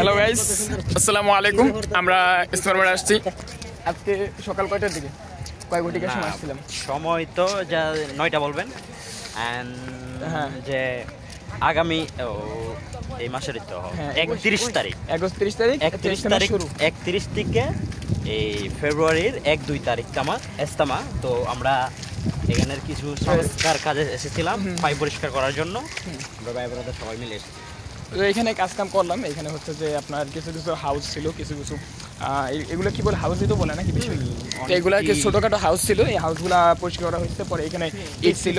Hello guys, আসসালামু আলাইকুম। আমরা ইসমারবাড়ে আসছি আজকে সকাল কয়টার দিকে, কয় ঘটিকার সময় আসছিলাম? সময় তো যা 9টা বলবেন। অ্যান্ড যে আগামী এই মাসের তো 31 তারিখ 31 থেকে এই ফেব্রুয়ারির 1-2 তারিখ ইজতেমা। তো আমরা এখানের কিছু সংস্কার কাজে এসেছিলাম, পাই পরিষ্কার করার জন্য। আমরা ভাই বোনেরা সবাই মিলে এসেছি। তো এখানে কাজ কাম করলাম। এখানে হচ্ছে যে আপনার কিছু কিছু হাউস ছিল, কিছু কিছু এগুলো কি বলে, হাউসই তো বলে নাকি বিষয়। তো এগুলা কি ছোটখাটো হাউস ছিল, এই হাউসগুলা পরিষ্কার করা হয়েছে। পরে এখানে ইট ছিল,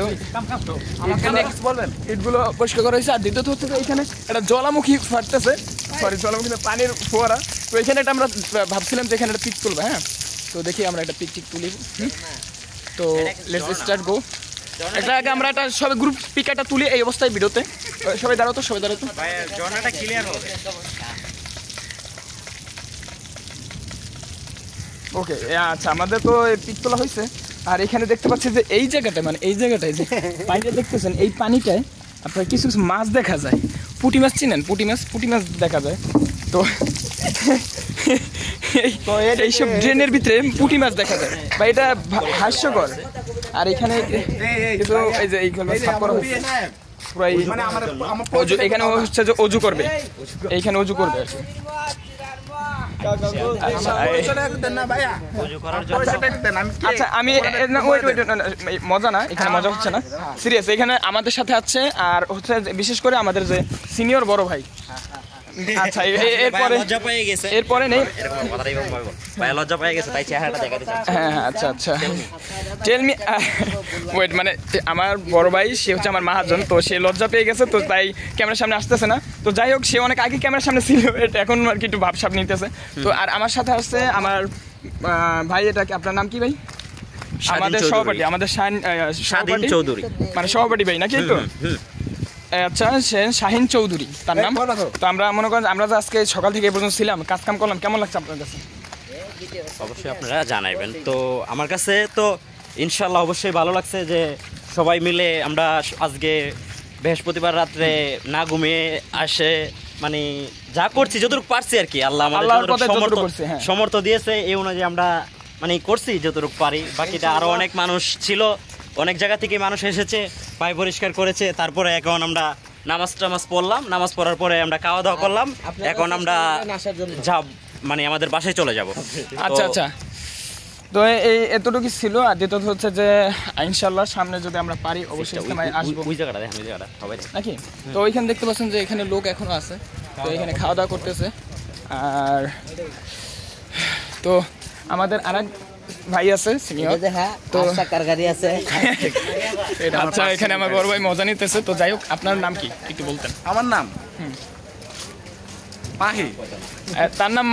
ইটগুলো পরিষ্কার করা হয়েছে। আর দ্বিতীয়ত হচ্ছে যে এখানে একটা জলামুখী ফাটতেছে, জলামুখী পানির ফোয়ারা। তো এখানে একটা আমরা ভাবছিলাম যে এখানে একটা পিক তুলবো। হ্যাঁ, তো দেখি আমরা একটা পিক তুলি। তো লেটস স্টার্ট গো। একটা আগে আমরা একটা সবাই গ্রুপ পিকারটা তুলি এই অবস্থায় ভিডিওতে। সবাই দাঁড়াতো, ঝর্ণাটা ক্লিয়ার হবে। ওকে, আচ্ছা, আমাদের তো পিক তোলা হয়েছে। আর এখানে দেখতে পাচ্ছি যে এই জায়গাটায়, মানে এই জায়গাটায় যে পানিটা দেখতেছেন, এই পানিটায় আপনার কিছু কিছু মাছ দেখা যায়। পুঁটি মাছ চিনেন? পুঁটি মাছ দেখা যায়। তো এইসব ড্রেনের ভিতরে পুঁটি মাছ দেখা যায়, বা এটা হাস্যকর। আর এখানে কিছু এই যে এইগুলো সাফ করা হচ্ছে, এখানে হচ্ছে যে অজু করবে, এইখানে অজু করবে আর কি। আচ্ছা, আমি মজা না, এখানে মজা হচ্ছে না, সিরিয়াস। এখানে আমাদের সাথে আছে আর হচ্ছে বিশেষ করে আমাদের যে সিনিয়র বড় ভাই। আচ্ছা, এরপরে নেই, লজ্জা পেয়ে গেছে তাই চেহারাটা দেখাতে চাচ্ছি। হ্যাঁ, আচ্ছা, টেল মি ওয়েট, মানে আমার বড় ভাই সে হচ্ছে আমার মাহাজন। তো সে লজ্জা পেয়ে গেছে, তো তাই ক্যামেরার সামনে আসতেছে না। তো যাই হোক, সে অনেক আগে ক্যামেরার সামনে ছিল, এখন আর কি একটু ভাবসাব নিতেছে। তো আর আমার সাথে আসছে আমার ভাই, এটা কি আপনার নাম কি ভাই? আমাদের সভাপতি, আমাদের স্বাধীন চৌধুরী, মানে সভাপতি ভাই নাকি? তো আচ্ছা, সে শাহিন চৌধুরী তার নাম। তো আমরা মনে করেন আমরা যে আজকে সকাল থেকে এই পর্যন্ত ছিলাম, কাজ কাম করলাম, কেমন লাগছে আপনার কাছে? অবশ্যই আপনারা জানাইবেন। তো আমার কাছে তো ইনশাল্লাহ অবশ্যই ভালো লাগছে যে সবাই মিলে আমরা আজকে বৃহস্পতিবার রাত্রে না ঘুমিয়ে আসে মানে যা করছি, যতটুকু পারছি আর কি। আল্লাহ আমাদের সমর্থ দিয়েছে, এই অনুযায়ী আমরা মানে করছি যতটুকু পারি। বাকিটা আরো অনেক মানুষ ছিল, অনেক জায়গা থেকে মানুষ এসেছে, পায় পরিষ্কার করেছে। তারপরে এখন আমরা নামাজ পড়লাম, নামাজ পড়ার পরে আমরা খাওয়া দাওয়া করলাম। এখন আমরা মানে আমাদের বাসায় চলে যাব। আচ্ছা, তো এই এতটুকু ছিল। আর দ্বিতীয়ত হচ্ছে যে ইনশাল্লাহ সামনে যদি আমরা পারি অবশ্যই আসবো। ওই জায়গাটা সবাই নাকি? তো ওইখানে দেখতে পাচ্ছেন যে এখানে লোক এখনো আছে, তো এখানে খাওয়া দাওয়া করতেছে। আর তো আমাদের আরেক ভাই আছে সিনিয়র, তো গাড়ি আছে। আচ্ছা, এখানে আমার বড় ভাই মজা নিতেছে। তো যাই হোক, আপনার নাম কি একটু বলতেন? আমার নাম মাহি। তার নাম